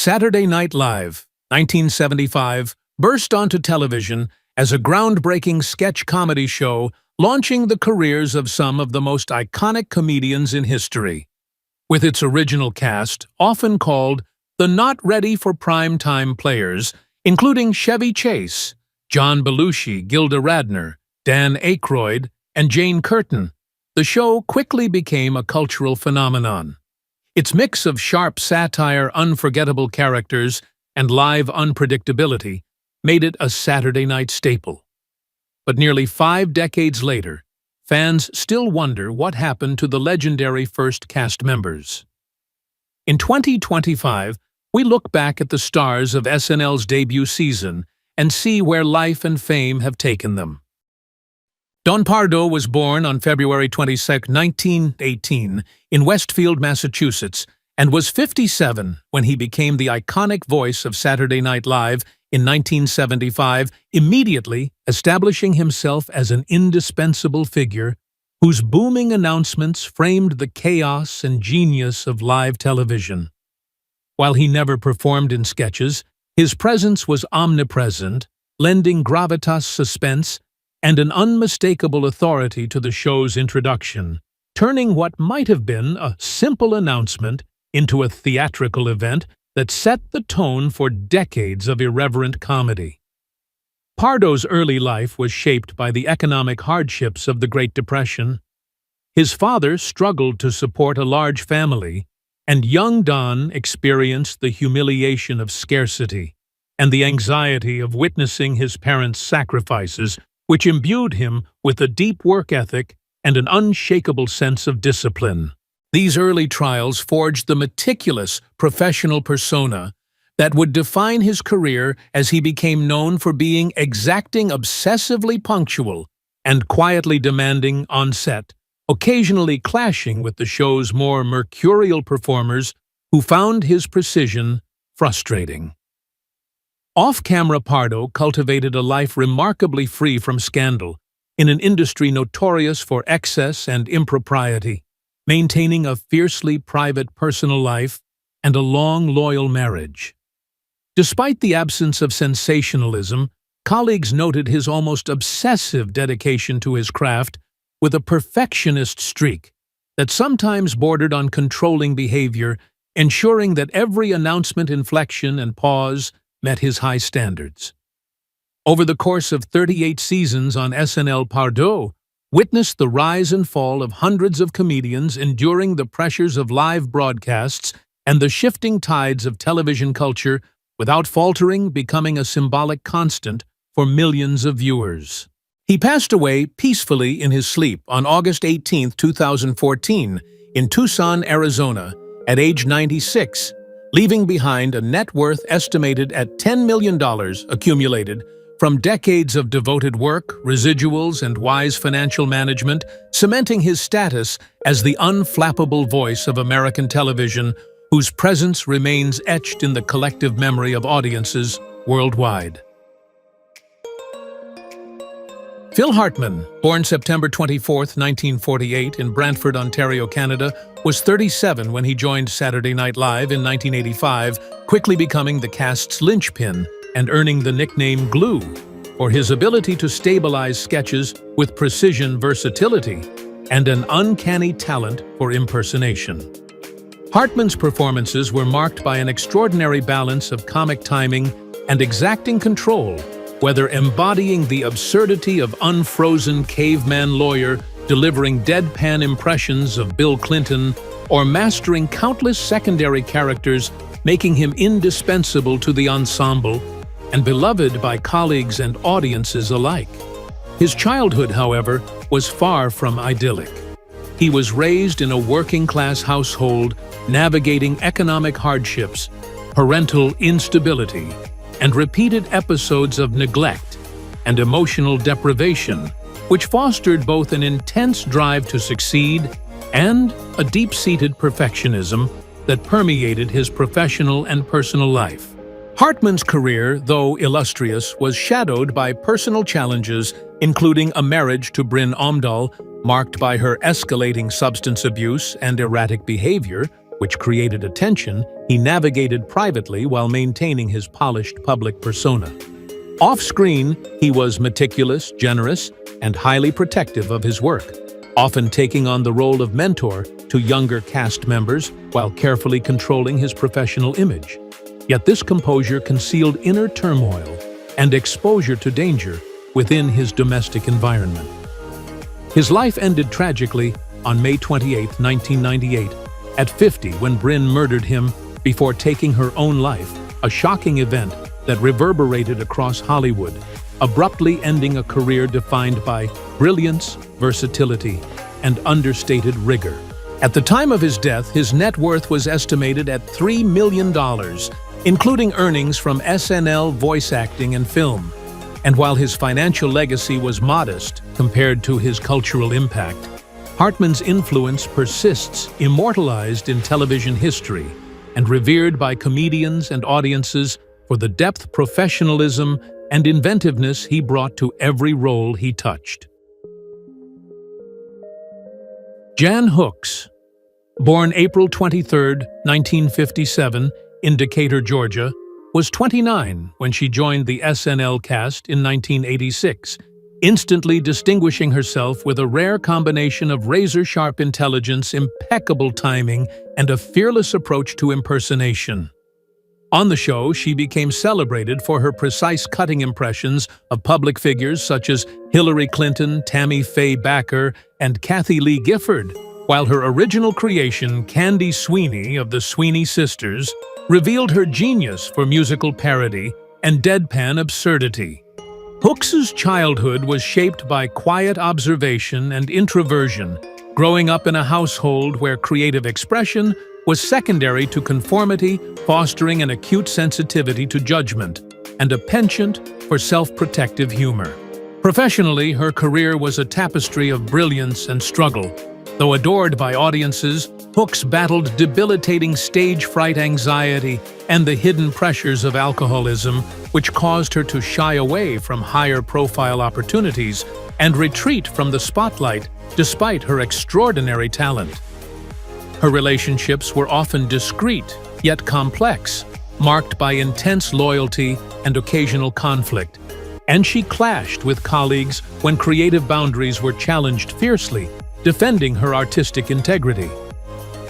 Saturday Night Live, 1975, burst onto television as a groundbreaking sketch comedy show launching the careers of some of the most iconic comedians in history. With its original cast, often called the not-ready-for-prime-time players, including Chevy Chase, John Belushi, Gilda Radner, Dan Aykroyd, and Jane Curtin, the show quickly became a cultural phenomenon. Its mix of sharp satire, unforgettable characters, and live unpredictability made it a Saturday night staple. But nearly 5 decades later, fans still wonder what happened to the legendary first cast members. In 2025, we look back at the stars of SNL's debut season and see where life and fame have taken them. Don Pardo was born on February 22, 1918, in Westfield, Massachusetts, and was 57 when he became the iconic voice of Saturday Night Live in 1975, immediately establishing himself as an indispensable figure whose booming announcements framed the chaos and genius of live television. While he never performed in sketches, his presence was omnipresent, lending gravitas, suspense, and an unmistakable authority to the show's introduction, turning what might have been a simple announcement into a theatrical event that set the tone for decades of irreverent comedy. Pardo's early life was shaped by the economic hardships of the Great Depression. His father struggled to support a large family, and young Don experienced the humiliation of scarcity and the anxiety of witnessing his parents' sacrifices, which imbued him with a deep work ethic and an unshakable sense of discipline. These early trials forged the meticulous professional persona that would define his career as he became known for being exacting, obsessively punctual, and quietly demanding on set, occasionally clashing with the show's more mercurial performers who found his precision frustrating. Off-camera, Pardo cultivated a life remarkably free from scandal, in an industry notorious for excess and impropriety, maintaining a fiercely private personal life and a long, loyal marriage. Despite the absence of sensationalism, colleagues noted his almost obsessive dedication to his craft with a perfectionist streak that sometimes bordered on controlling behavior, ensuring that every announcement, inflection, and pause met his high standards. Over the course of 38 seasons on SNL, Pardo witnessed the rise and fall of hundreds of comedians, enduring the pressures of live broadcasts and the shifting tides of television culture without faltering, becoming a symbolic constant for millions of viewers. He passed away peacefully in his sleep on August 18, 2014, in Tucson, Arizona, at age 96, leaving behind a net worth estimated at $10 million accumulated from decades of devoted work, residuals, and wise financial management, cementing his status as the unflappable voice of American television, whose presence remains etched in the collective memory of audiences worldwide. Phil Hartman, born September 24, 1948, in Brantford, Ontario, Canada, was 37 when he joined Saturday Night Live in 1985, quickly becoming the cast's linchpin and earning the nickname Glue for his ability to stabilize sketches with precision, versatility, and an uncanny talent for impersonation. Hartman's performances were marked by an extraordinary balance of comic timing and exacting control, whether embodying the absurdity of unfrozen caveman lawyer delivering deadpan impressions of Bill Clinton, or mastering countless secondary characters, making him indispensable to the ensemble and beloved by colleagues and audiences alike. His childhood, however, was far from idyllic. He was raised in a working-class household, navigating economic hardships, parental instability, and repeated episodes of neglect and emotional deprivation, which fostered both an intense drive to succeed and a deep-seated perfectionism that permeated his professional and personal life. Hartman's career, though illustrious, was shadowed by personal challenges, including a marriage to Bryn Omdahl, marked by her escalating substance abuse and erratic behavior, which created a tension he navigated privately while maintaining his polished public persona. Off-screen, he was meticulous, generous, and highly protective of his work, often taking on the role of mentor to younger cast members while carefully controlling his professional image. Yet this composure concealed inner turmoil and exposure to danger within his domestic environment. His life ended tragically on May 28, 1998, at 50 when Bryn murdered him before taking her own life, a shocking event that reverberated across Hollywood, abruptly ending a career defined by brilliance, versatility, and understated rigor. At the time of his death, his net worth was estimated at $3 million, including earnings from SNL voice acting and film. And while his financial legacy was modest compared to his cultural impact, Hartman's influence persists, immortalized in television history and revered by comedians and audiences for the depth, professionalism, and inventiveness he brought to every role he touched. Jan Hooks, born April 23, 1957, in Decatur, Georgia, was 29 when she joined the SNL cast in 1986, instantly distinguishing herself with a rare combination of razor-sharp intelligence, impeccable timing, and a fearless approach to impersonation. On the show, she became celebrated for her precise cutting impressions of public figures such as Hillary Clinton, Tammy Faye Bakker, and Kathy Lee Gifford, while her original creation, Candy Sweeney of the Sweeney Sisters, revealed her genius for musical parody and deadpan absurdity. Hooks's childhood was shaped by quiet observation and introversion, growing up in a household where creative expression was secondary to conformity, fostering an acute sensitivity to judgment and a penchant for self-protective humor. Professionally, her career was a tapestry of brilliance and struggle. Though adored by audiences, Hooks battled debilitating stage fright anxiety and the hidden pressures of alcoholism, which caused her to shy away from higher-profile opportunities and retreat from the spotlight despite her extraordinary talent. Her relationships were often discreet, yet complex, marked by intense loyalty and occasional conflict, and she clashed with colleagues when creative boundaries were challenged fiercely, defending her artistic integrity.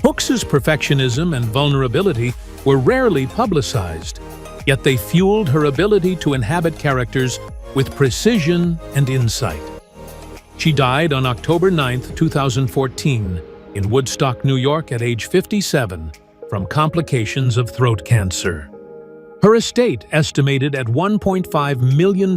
Hooks's perfectionism and vulnerability were rarely publicized, yet they fueled her ability to inhabit characters with precision and insight. She died on October 9, 2014, in Woodstock, New York at age 57 from complications of throat cancer. Her estate, estimated at $1.5 million,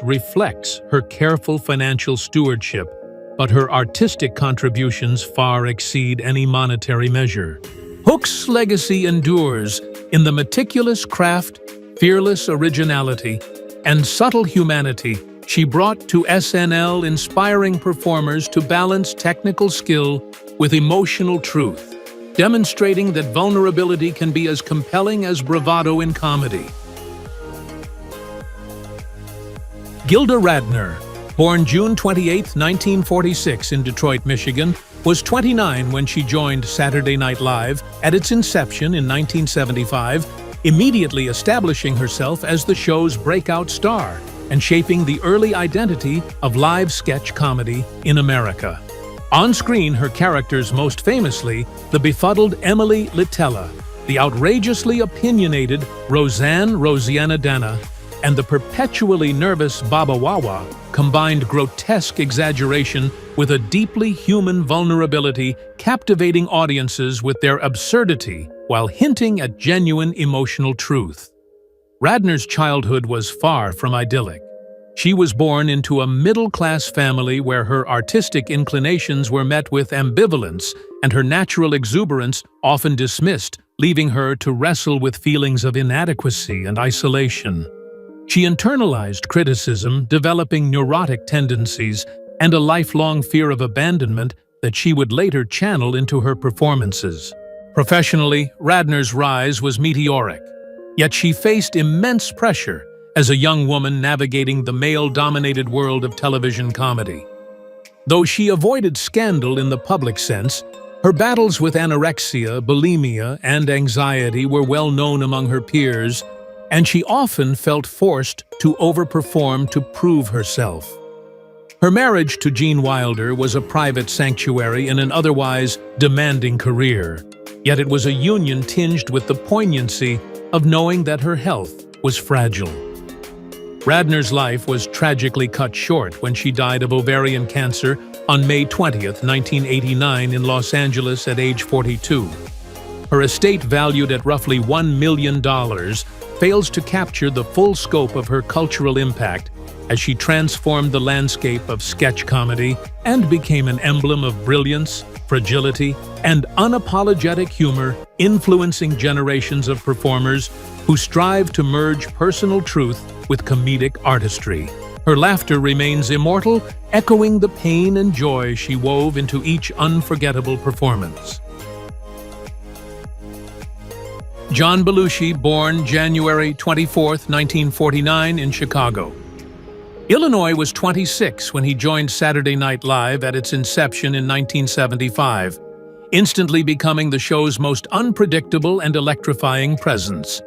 reflects her careful financial stewardship, but her artistic contributions far exceed any monetary measure. Hooks' legacy endures in the meticulous craft, fearless originality, and subtle humanity she brought to SNL, inspiring performers to balance technical skill with emotional truth, demonstrating that vulnerability can be as compelling as bravado in comedy. Gilda Radner, born June 28, 1946 in Detroit, Michigan, was 29 when she joined Saturday Night Live at its inception in 1975, immediately establishing herself as the show's breakout star and shaping the early identity of live sketch comedy in America. On screen, her characters most famously the befuddled Emily Litella, the outrageously opinionated Roseanne Dana, and the perpetually nervous Baba Wawa combined grotesque exaggeration with a deeply human vulnerability, captivating audiences with their absurdity while hinting at genuine emotional truth. Radner's childhood was far from idyllic. She was born into a middle-class family where her artistic inclinations were met with ambivalence and her natural exuberance often dismissed, leaving her to wrestle with feelings of inadequacy and isolation. She internalized criticism, developing neurotic tendencies and a lifelong fear of abandonment that she would later channel into her performances. Professionally, Radner's rise was meteoric, yet she faced immense pressure as a young woman navigating the male-dominated world of television comedy. Though she avoided scandal in the public sense, Her battles with anorexia, bulimia, and anxiety were well known among her peers, and she often felt forced to overperform to prove herself. Her marriage to Gene Wilder was a private sanctuary in an otherwise demanding career, yet it was a union tinged with the poignancy of knowing that her health was fragile. Radner's life was tragically cut short when she died of ovarian cancer on May 20, 1989 in Los Angeles at age 42. Her estate, valued at roughly $1 million, fails to capture the full scope of her cultural impact as she transformed the landscape of sketch comedy and became an emblem of brilliance, fragility, and unapologetic humor, influencing generations of performers who strive to merge personal truth with comedic artistry. Her laughter remains immortal, echoing the pain and joy she wove into each unforgettable performance. John Belushi, born January 24, 1949 in Chicago. Illinois was 26 when he joined Saturday Night Live at its inception in 1975, instantly becoming the show's most unpredictable and electrifying presence.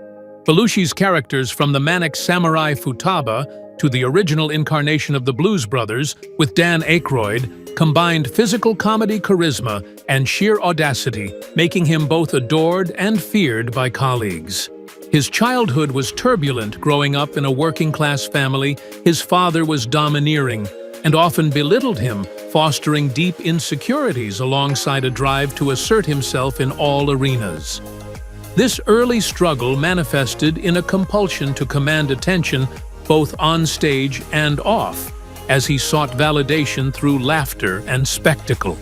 Belushi's characters, from the manic samurai Futaba to the original incarnation of the Blues Brothers with Dan Aykroyd, combined physical comedy, charisma, and sheer audacity, making him both adored and feared by colleagues. His childhood was turbulent. Growing up in a working-class family, his father was domineering and often belittled him, fostering deep insecurities alongside a drive to assert himself in all arenas. This early struggle manifested in a compulsion to command attention both on stage and off, as he sought validation through laughter and spectacle.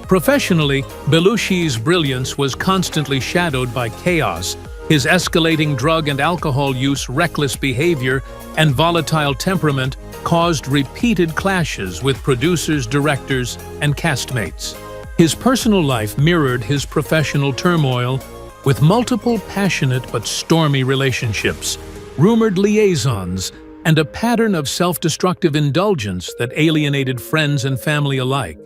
Professionally, Belushi's brilliance was constantly shadowed by chaos. His escalating drug and alcohol use, reckless behavior, and volatile temperament caused repeated clashes with producers, directors, and castmates. His personal life mirrored his professional turmoil, with multiple passionate but stormy relationships, rumored liaisons, and a pattern of self-destructive indulgence that alienated friends and family alike.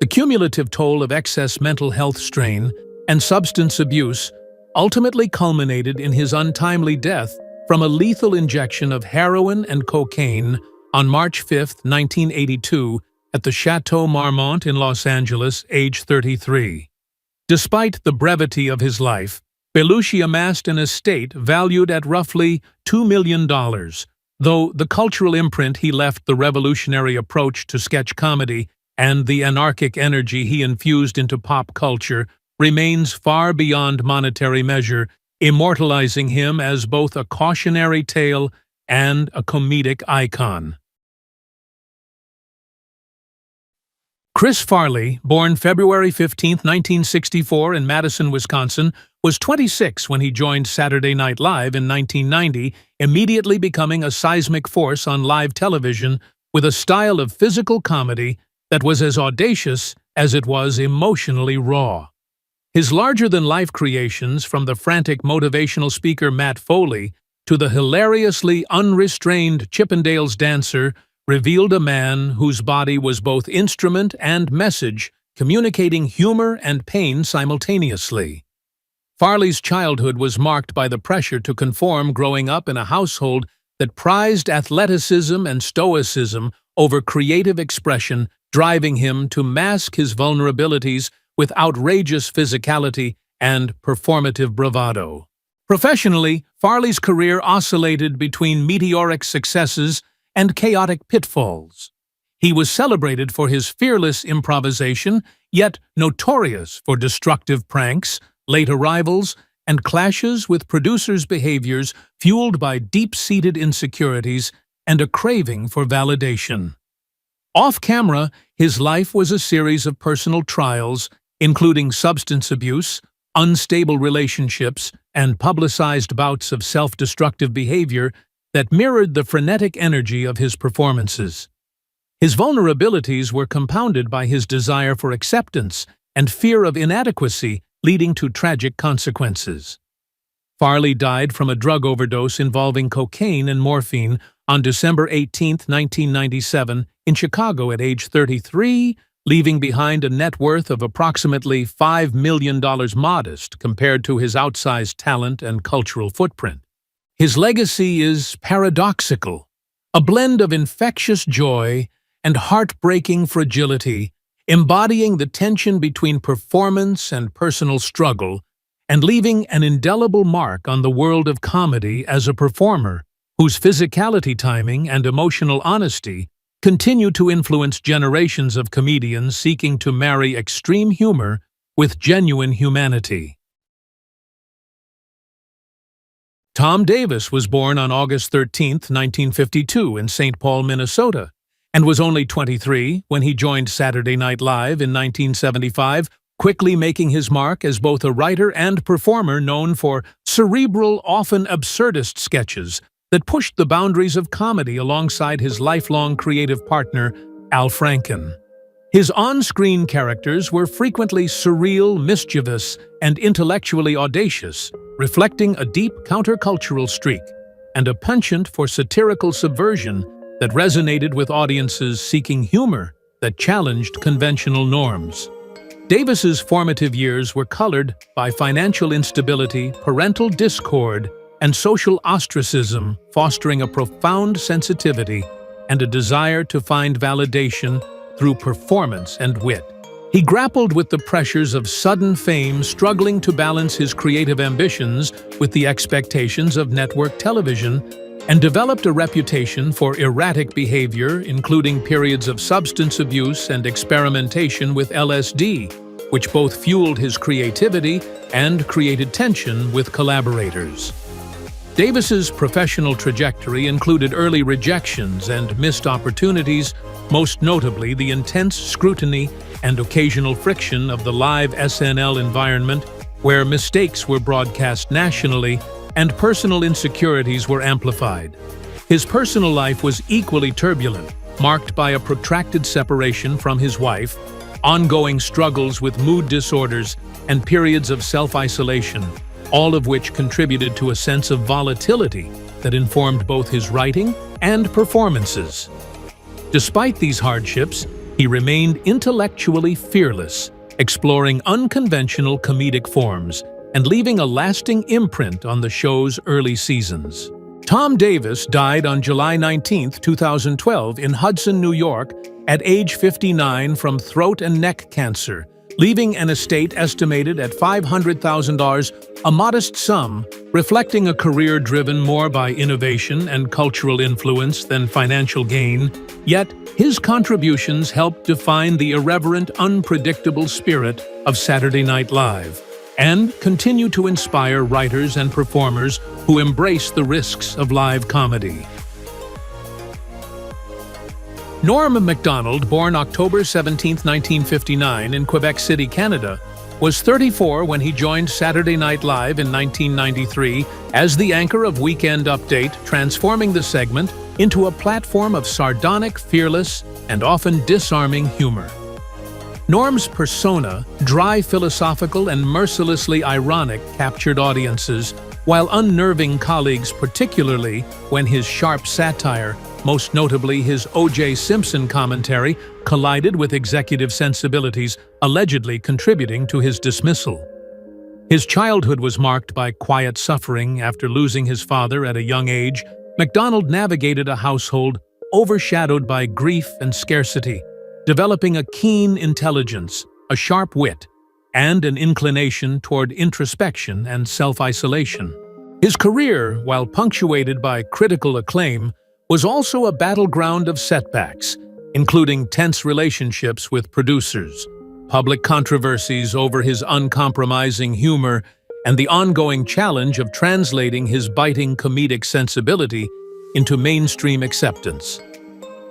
The cumulative toll of excess mental health strain and substance abuse ultimately culminated in his untimely death from a lethal injection of heroin and cocaine on March 5, 1982, at the Chateau Marmont in Los Angeles, age 33. Despite the brevity of his life, Belushi amassed an estate valued at roughly $2 million, though the cultural imprint he left, the revolutionary approach to sketch comedy, and the anarchic energy he infused into pop culture remains far beyond monetary measure, immortalizing him as both a cautionary tale and a comedic icon. Chris Farley, born February 15, 1964 in Madison, Wisconsin, was 26 when he joined Saturday Night Live in 1990, immediately becoming a seismic force on live television with a style of physical comedy that was as audacious as it was emotionally raw. His larger-than-life creations, from the frantic motivational speaker Matt Foley to the hilariously unrestrained Chippendales dancer, revealed a man whose body was both instrument and message, communicating humor and pain simultaneously. Farley's childhood was marked by the pressure to conform, growing up in a household that prized athleticism and stoicism over creative expression, driving him to mask his vulnerabilities with outrageous physicality and performative bravado. Professionally, Farley's career oscillated between meteoric successes and chaotic pitfalls. He was celebrated for his fearless improvisation, yet notorious for destructive pranks, late arrivals, and clashes with producers' behaviors fueled by deep-seated insecurities and a craving for validation. Off-camera, his life was a series of personal trials, including substance abuse, unstable relationships, and publicized bouts of self-destructive behavior that mirrored the frenetic energy of his performances. His vulnerabilities were compounded by his desire for acceptance and fear of inadequacy, leading to tragic consequences. Farley died from a drug overdose involving cocaine and morphine on December 18, 1997, in Chicago at age 33, leaving behind a net worth of approximately $5 million, modest compared to his outsized talent and cultural footprint. His legacy is paradoxical, a blend of infectious joy and heartbreaking fragility, embodying the tension between performance and personal struggle, and leaving an indelible mark on the world of comedy as a performer whose physicality, timing, and emotional honesty continue to influence generations of comedians seeking to marry extreme humor with genuine humanity. Tom Davis was born on August 13, 1952, in St. Paul, Minnesota, and was only 23 when he joined Saturday Night Live in 1975, quickly making his mark as both a writer and performer known for cerebral, often absurdist sketches that pushed the boundaries of comedy alongside his lifelong creative partner, Al Franken. His on-screen characters were frequently surreal, mischievous, and intellectually audacious, reflecting a deep countercultural streak and a penchant for satirical subversion that resonated with audiences seeking humor that challenged conventional norms. Davis's formative years were colored by financial instability, parental discord, and social ostracism, fostering a profound sensitivity and a desire to find validation through performance and wit. He grappled with the pressures of sudden fame, struggling to balance his creative ambitions with the expectations of network television, and developed a reputation for erratic behavior, including periods of substance abuse and experimentation with LSD, which both fueled his creativity and created tension with collaborators. Davis's professional trajectory included early rejections and missed opportunities, most notably the intense scrutiny and occasional friction of the live SNL environment, where mistakes were broadcast nationally and personal insecurities were amplified. His personal life was equally turbulent, marked by a protracted separation from his wife, ongoing struggles with mood disorders, and periods of self-isolation, all of which contributed to a sense of volatility that informed both his writing and performances. Despite these hardships, he remained intellectually fearless, exploring unconventional comedic forms and leaving a lasting imprint on the show's early seasons. Tom Davis died on July 19, 2012, in Hudson, New York, at age 59 from throat and neck cancer, leaving an estate estimated at $500,000, a modest sum, reflecting a career driven more by innovation and cultural influence than financial gain. Yet, his contributions helped define the irreverent, unpredictable spirit of Saturday Night Live, and continue to inspire writers and performers who embrace the risks of live comedy. Norm Macdonald, born October 17, 1959, in Quebec City, Canada, was 34 when he joined Saturday Night Live in 1993 as the anchor of Weekend Update, transforming the segment into a platform of sardonic, fearless, and often disarming humor. Norm's persona, dry, philosophical, and mercilessly ironic, captured audiences, while unnerving colleagues, particularly when his sharp satire, most notably his O.J. Simpson commentary, collided with executive sensibilities, allegedly contributing to his dismissal. His childhood was marked by quiet suffering. After losing his father at a young age, Macdonald navigated a household overshadowed by grief and scarcity, developing a keen intelligence, a sharp wit, and an inclination toward introspection and self-isolation. His career, while punctuated by critical acclaim, was also a battleground of setbacks, including tense relationships with producers, public controversies over his uncompromising humor, and the ongoing challenge of translating his biting comedic sensibility into mainstream acceptance.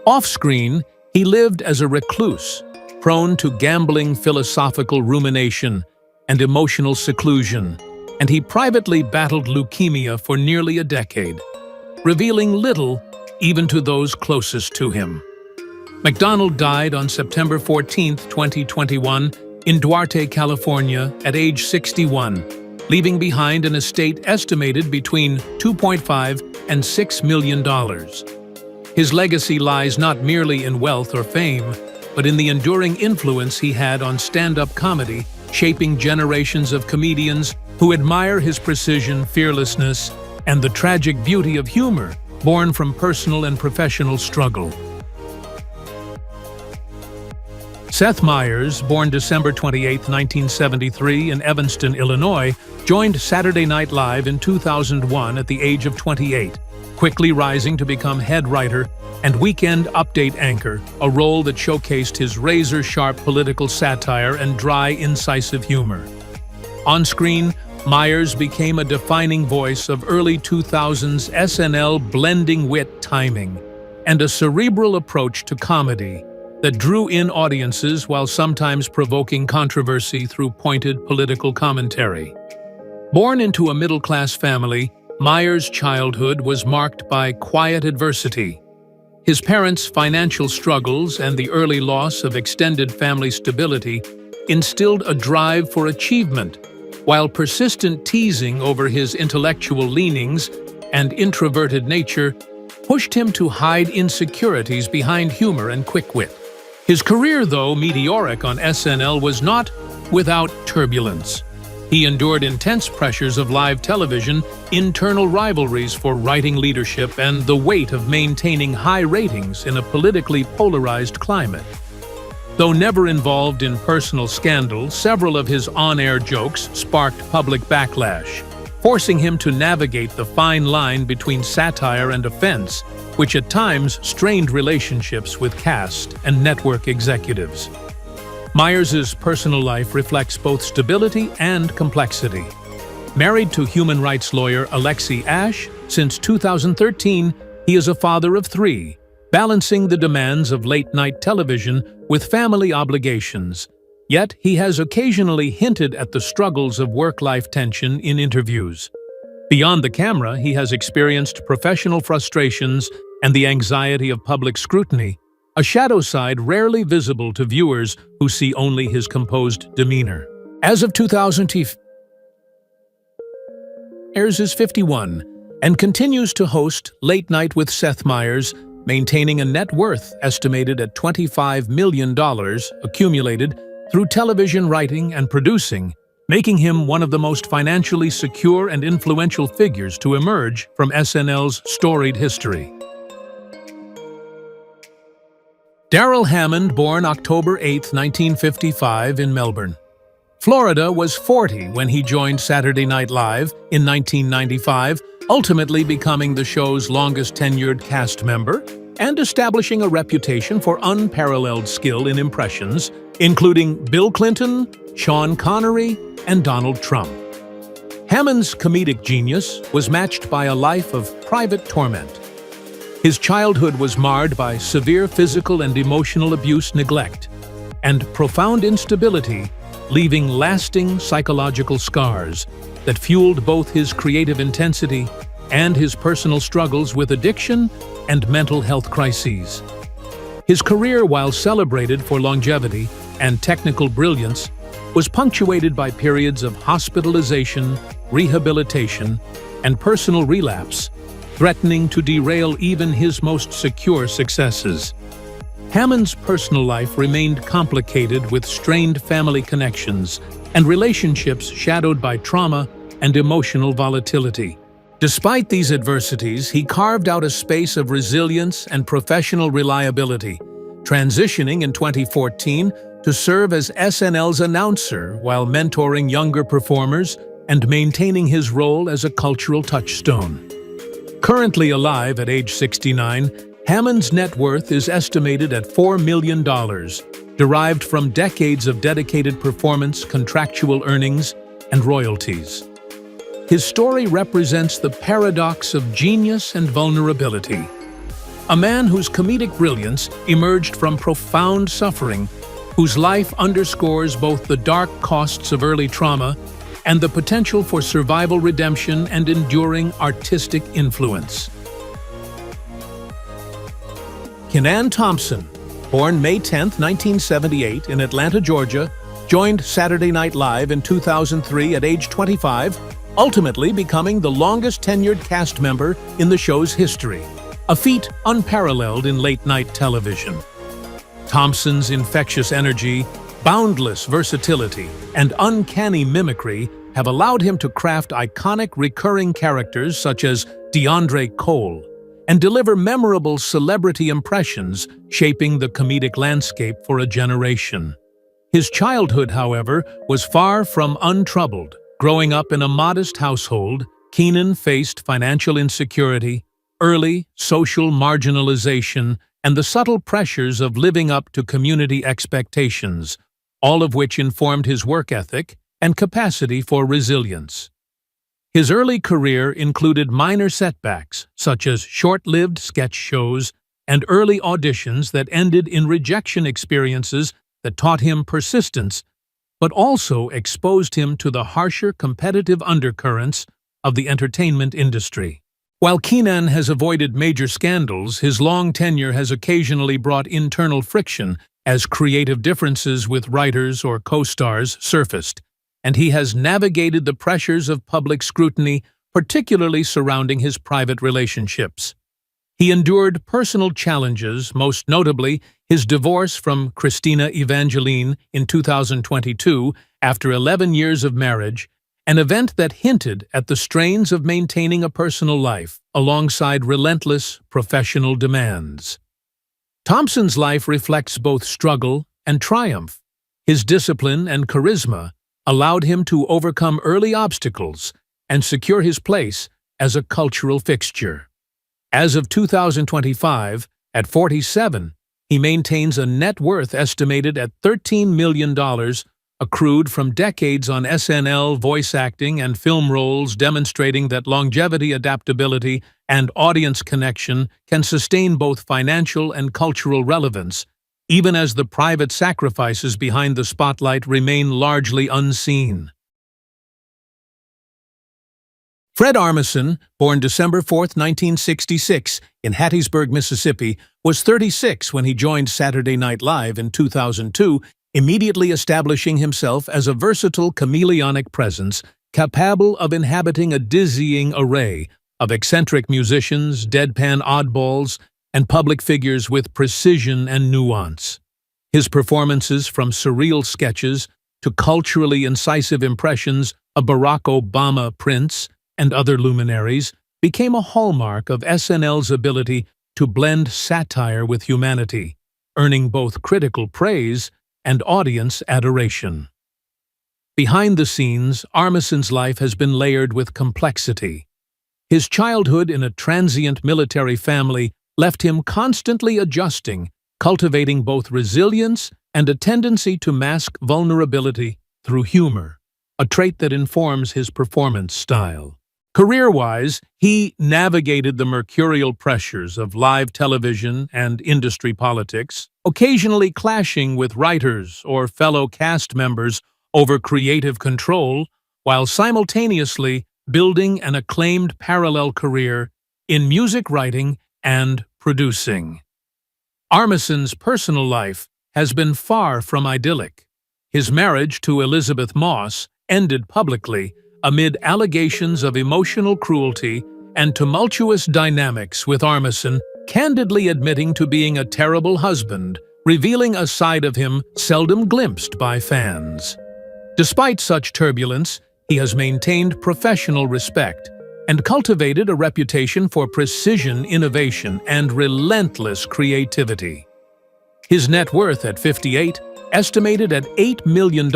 Off-screen, he lived as a recluse, prone to gambling, philosophical rumination, and emotional seclusion, and he privately battled leukemia for nearly a decade, revealing little even to those closest to him. Macdonald died on September 14, 2021, in Duarte, California, at age 61, leaving behind an estate estimated between $2.5 and $6 million. His legacy lies not merely in wealth or fame, but in the enduring influence he had on stand-up comedy, shaping generations of comedians who admire his precision, fearlessness, and the tragic beauty of humor born from personal and professional struggle. Seth Meyers, born December 28, 1973 in Evanston, Illinois, joined Saturday Night Live in 2001 at the age of 28, quickly rising to become head writer and weekend update anchor, a role that showcased his razor-sharp political satire and dry, incisive humor. On screen, Meyers became a defining voice of early 2000s SNL, blending wit, timing, and a cerebral approach to comedy that drew in audiences while sometimes provoking controversy through pointed political commentary. Born into a middle-class family, Meyers' childhood was marked by quiet adversity. His parents' financial struggles and the early loss of extended family stability instilled a drive for achievement, while persistent teasing over his intellectual leanings and introverted nature pushed him to hide insecurities behind humor and quick wit. His career, though meteoric on SNL, was not without turbulence. He endured intense pressures of live television, internal rivalries for writing leadership, and the weight of maintaining high ratings in a politically polarized climate. Though never involved in personal scandal, several of his on-air jokes sparked public backlash, forcing him to navigate the fine line between satire and offense, which at times strained relationships with cast and network executives. Meyers' personal life reflects both stability and complexity. Married to human rights lawyer Alexi Ashe, since 2013, he is a father of 3, balancing the demands of late-night television with family obligations. Yet he has occasionally hinted at the struggles of work-life tension in interviews. Beyond the camera, he has experienced professional frustrations and the anxiety of public scrutiny, a shadow side rarely visible to viewers who see only his composed demeanor. As of 2000, Meyers is 51 and continues to host Late Night with Seth Meyers, maintaining a net worth estimated at $25 million accumulated through television writing and producing, making him one of the most financially secure and influential figures to emerge from SNL's storied history. Darrell Hammond, born October 8, 1955 in Melbourne, Florida, was 40 when he joined Saturday Night Live in 1995, ultimately becoming the show's longest-tenured cast member and establishing a reputation for unparalleled skill in impressions, including Bill Clinton, Sean Connery, and Donald Trump. Hammond's comedic genius was matched by a life of private torment. His childhood was marred by severe physical and emotional abuse, neglect, and profound instability, leaving lasting psychological scars that fueled both his creative intensity and his personal struggles with addiction and mental health crises. His career, while celebrated for longevity and technical brilliance, was punctuated by periods of hospitalization, rehabilitation, and personal relapse, threatening to derail even his most secure successes. Hammond's personal life remained complicated with strained family connections and relationships shadowed by trauma and emotional volatility. Despite these adversities, he carved out a space of resilience and professional reliability, transitioning in 2014 to serve as SNL's announcer while mentoring younger performers and maintaining his role as a cultural touchstone. Currently alive at age 69, Hammond's net worth is estimated at $4 million, derived from decades of dedicated performance, contractual earnings, and royalties. His story represents the paradox of genius and vulnerability. A man whose comedic brilliance emerged from profound suffering, whose life underscores both the dark costs of early trauma and the potential for survival, redemption, and enduring artistic influence. Kenan Thompson, born May 10, 1978 in Atlanta, Georgia, joined Saturday Night Live in 2003 at age 25, ultimately becoming the longest-tenured cast member in the show's history, a feat unparalleled in late-night television. Thompson's infectious energy, boundless versatility, and uncanny mimicry have allowed him to craft iconic recurring characters such as DeAndre Cole and deliver memorable celebrity impressions, shaping the comedic landscape for a generation. His childhood, however, was far from untroubled. Growing up in a modest household, Keenan faced financial insecurity, early social marginalization, and the subtle pressures of living up to community expectations, all of which informed his work ethic and capacity for resilience. His early career included minor setbacks, such as short-lived sketch shows and early auditions that ended in rejection experiences that taught him persistence, but also exposed him to the harsher competitive undercurrents of the entertainment industry. While Keenan has avoided major scandals, his long tenure has occasionally brought internal friction as creative differences with writers or co-stars surfaced, and he has navigated the pressures of public scrutiny, particularly surrounding his private relationships. He endured personal challenges, most notably his divorce from Christina Evangeline in 2022 after 11 years of marriage, an event that hinted at the strains of maintaining a personal life alongside relentless professional demands. Thompson's life reflects both struggle and triumph. His discipline and charisma allowed him to overcome early obstacles and secure his place as a cultural fixture. As of 2025, at 47, he maintains a net worth estimated at $13 million, accrued from decades on SNL voice acting and film roles, demonstrating that longevity, adaptability, and audience connection can sustain both financial and cultural relevance, even as the private sacrifices behind the spotlight remain largely unseen. Fred Armisen, born December 4, 1966, in Hattiesburg, Mississippi, was 36 when he joined Saturday Night Live in 2002, immediately establishing himself as a versatile chameleonic presence capable of inhabiting a dizzying array of eccentric musicians, deadpan oddballs, and public figures with precision and nuance. His performances, from surreal sketches to culturally incisive impressions of Barack Obama, Prince, and other luminaries, became a hallmark of SNL's ability to blend satire with humanity, earning both critical praise and audience adoration. Behind the scenes, Armisen's life has been layered with complexity. His childhood in a transient military family left him constantly adjusting, cultivating both resilience and a tendency to mask vulnerability through humor, a trait that informs his performance style. Career-wise, he navigated the mercurial pressures of live television and industry politics, occasionally clashing with writers or fellow cast members over creative control, while simultaneously building an acclaimed parallel career in music writing and producing. Armisen's personal life has been far from idyllic. His marriage to Elizabeth Moss ended publicly amid allegations of emotional cruelty and tumultuous dynamics, with Armisen candidly admitting to being a terrible husband, revealing a side of him seldom glimpsed by fans. Despite such turbulence, he has maintained professional respect and cultivated a reputation for precision innovation and relentless creativity. His net worth at 58, estimated at $8 million,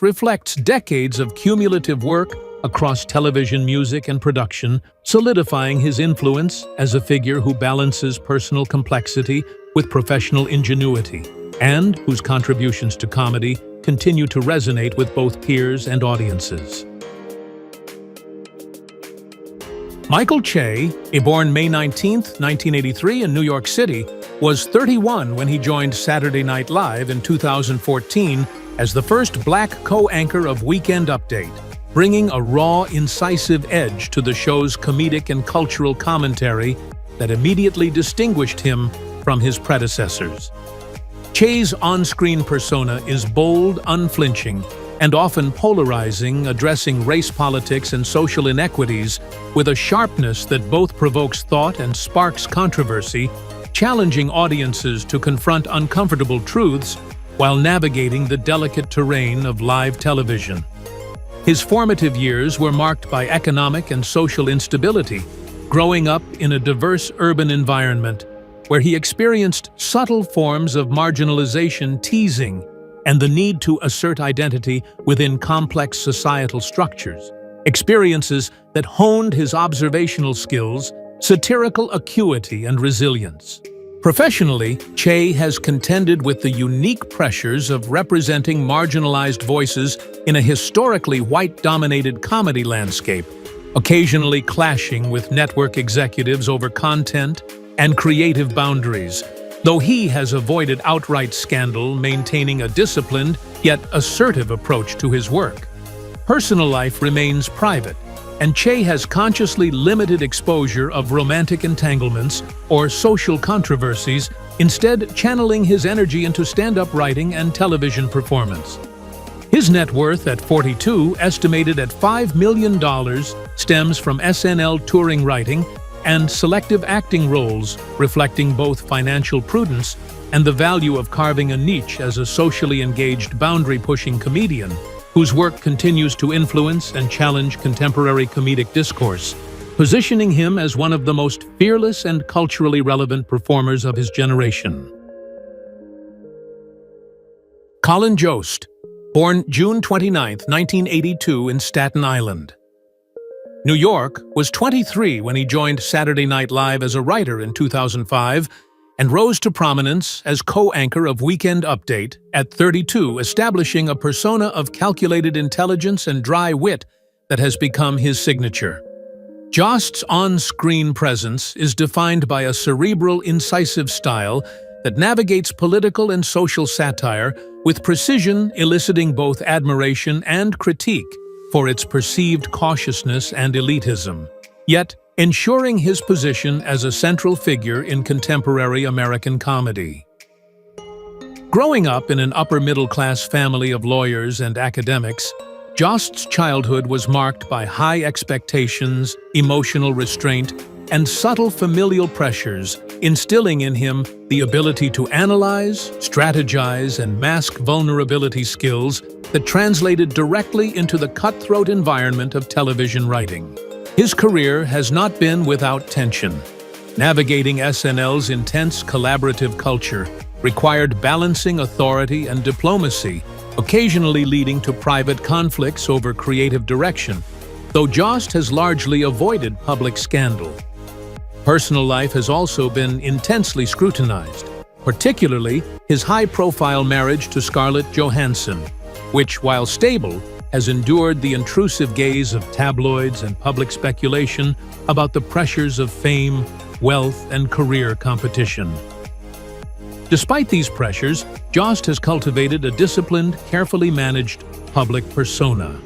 reflects decades of cumulative work across television, music, and production, solidifying his influence as a figure who balances personal complexity with professional ingenuity, and whose contributions to comedy continue to resonate with both peers and audiences. Michael Che, born May 19, 1983 in New York City, was 31 when he joined Saturday Night Live in 2014 as the first black co-anchor of Weekend Update, bringing a raw, incisive edge to the show's comedic and cultural commentary that immediately distinguished him from his predecessors. Che's on-screen persona is bold, unflinching, and often polarizing, addressing race politics and social inequities with a sharpness that both provokes thought and sparks controversy, challenging audiences to confront uncomfortable truths while navigating the delicate terrain of live television. His formative years were marked by economic and social instability, growing up in a diverse urban environment where he experienced subtle forms of marginalization, teasing, and the need to assert identity within complex societal structures. Experiences that honed his observational skills, satirical acuity, and resilience. Professionally, Che has contended with the unique pressures of representing marginalized voices in a historically white-dominated comedy landscape, occasionally clashing with network executives over content and creative boundaries, though he has avoided outright scandal, maintaining a disciplined yet assertive approach to his work. Personal life remains private, and Che has consciously limited exposure of romantic entanglements or social controversies, instead channeling his energy into stand-up writing and television performance. His net worth at 42, estimated at $5 million, stems from SNL touring writing and selective acting roles, reflecting both financial prudence and the value of carving a niche as a socially engaged, boundary-pushing comedian whose work continues to influence and challenge contemporary comedic discourse, positioning him as one of the most fearless and culturally relevant performers of his generation. Colin Jost, born June 29, 1982 in Staten Island. New York, was 23 when he joined Saturday Night Live as a writer in 2005 and rose to prominence as co-anchor of Weekend Update at 32, establishing a persona of calculated intelligence and dry wit that has become his signature. Jost's on-screen presence is defined by a cerebral, incisive style that navigates political and social satire with precision, eliciting both admiration and critique for its perceived cautiousness and elitism, yet ensuring his position as a central figure in contemporary American comedy. Growing up in an upper-middle-class family of lawyers and academics, Jost's childhood was marked by high expectations, emotional restraint, and subtle familial pressures, instilling in him the ability to analyze, strategize, and mask vulnerability skills that translated directly into the cutthroat environment of television writing. His career has not been without tension. Navigating SNL's intense collaborative culture required balancing authority and diplomacy, occasionally leading to private conflicts over creative direction, though Jost has largely avoided public scandal. Personal life has also been intensely scrutinized, particularly his high-profile marriage to Scarlett Johansson, which, while stable, has endured the intrusive gaze of tabloids and public speculation about the pressures of fame, wealth, and career competition. Despite these pressures, Jost has cultivated a disciplined, carefully managed public persona.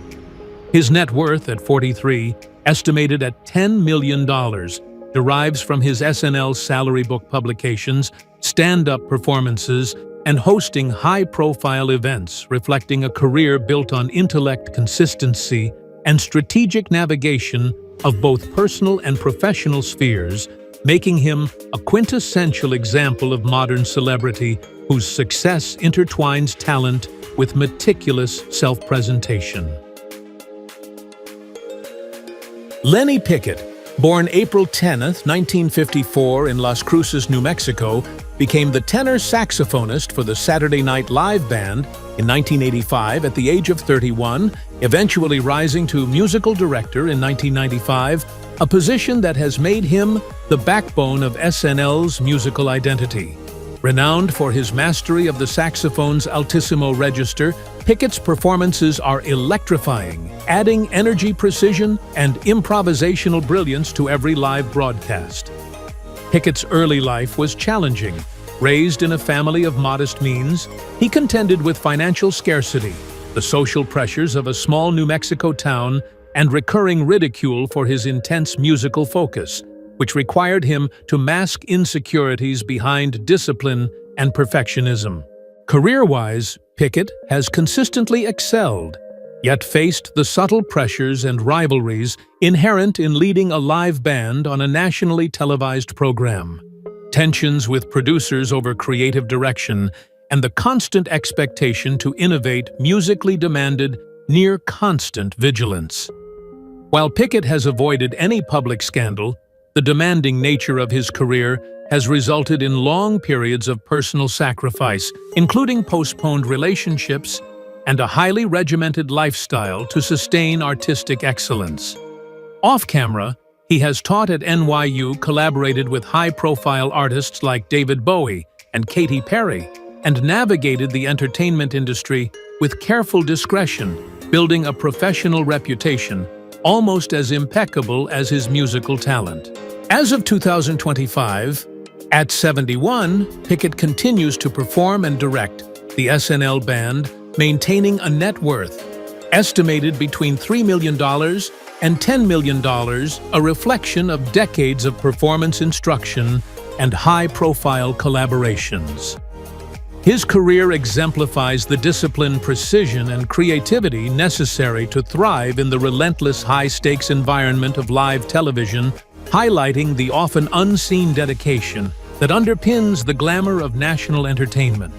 His net worth at 43, estimated at $10 million, derives from his SNL salary book publications, stand-up performances, and hosting high-profile events, reflecting a career built on intellect, consistency, and strategic navigation of both personal and professional spheres, making him a quintessential example of modern celebrity whose success intertwines talent with meticulous self-presentation. Lenny Pickett, born April 10, 1954 in Las Cruces, New Mexico, became the tenor saxophonist for the Saturday Night Live band in 1985 at the age of 31, eventually rising to musical director in 1995, a position that has made him the backbone of SNL's musical identity. Renowned for his mastery of the saxophone's altissimo register, Pickett's performances are electrifying, adding energy, precision, and improvisational brilliance to every live broadcast. Pickett's early life was challenging. Raised in a family of modest means, he contended with financial scarcity, the social pressures of a small New Mexico town, and recurring ridicule for his intense musical focus, which required him to mask insecurities behind discipline and perfectionism. Career-wise, Pickett has consistently excelled, yet faced the subtle pressures and rivalries inherent in leading a live band on a nationally televised program. tensions with producers over creative direction, and the constant expectation to innovate musically demanded near-constant vigilance. While Pickett has avoided any public scandal, the demanding nature of his career has resulted in long periods of personal sacrifice, including postponed relationships and a highly regimented lifestyle to sustain artistic excellence. Off-camera, he has taught at NYU, collaborated with high-profile artists like David Bowie and Katy Perry, and navigated the entertainment industry with careful discretion, building a professional reputation almost as impeccable as his musical talent. As of 2025, at 71, Pickett continues to perform and direct the SNL Band, maintaining a net worth estimated between $3 million and $10 million, a reflection of decades of performance instruction and high-profile collaborations. His career exemplifies the discipline, precision, and creativity necessary to thrive in the relentless high-stakes environment of live television, highlighting the often unseen dedication that underpins the glamour of national entertainment.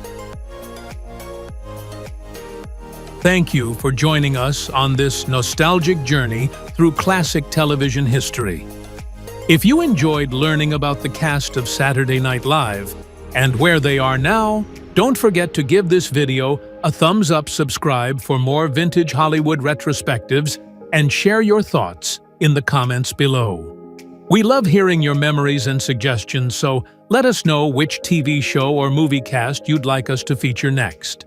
Thank you for joining us on this nostalgic journey through classic television history. If you enjoyed learning about the cast of Saturday Night Live and where they are now, don't forget to give this video a thumbs up, subscribe for more vintage Hollywood retrospectives, and share your thoughts in the comments below. We love hearing your memories and suggestions, so let us know which TV show or movie cast you'd like us to feature next.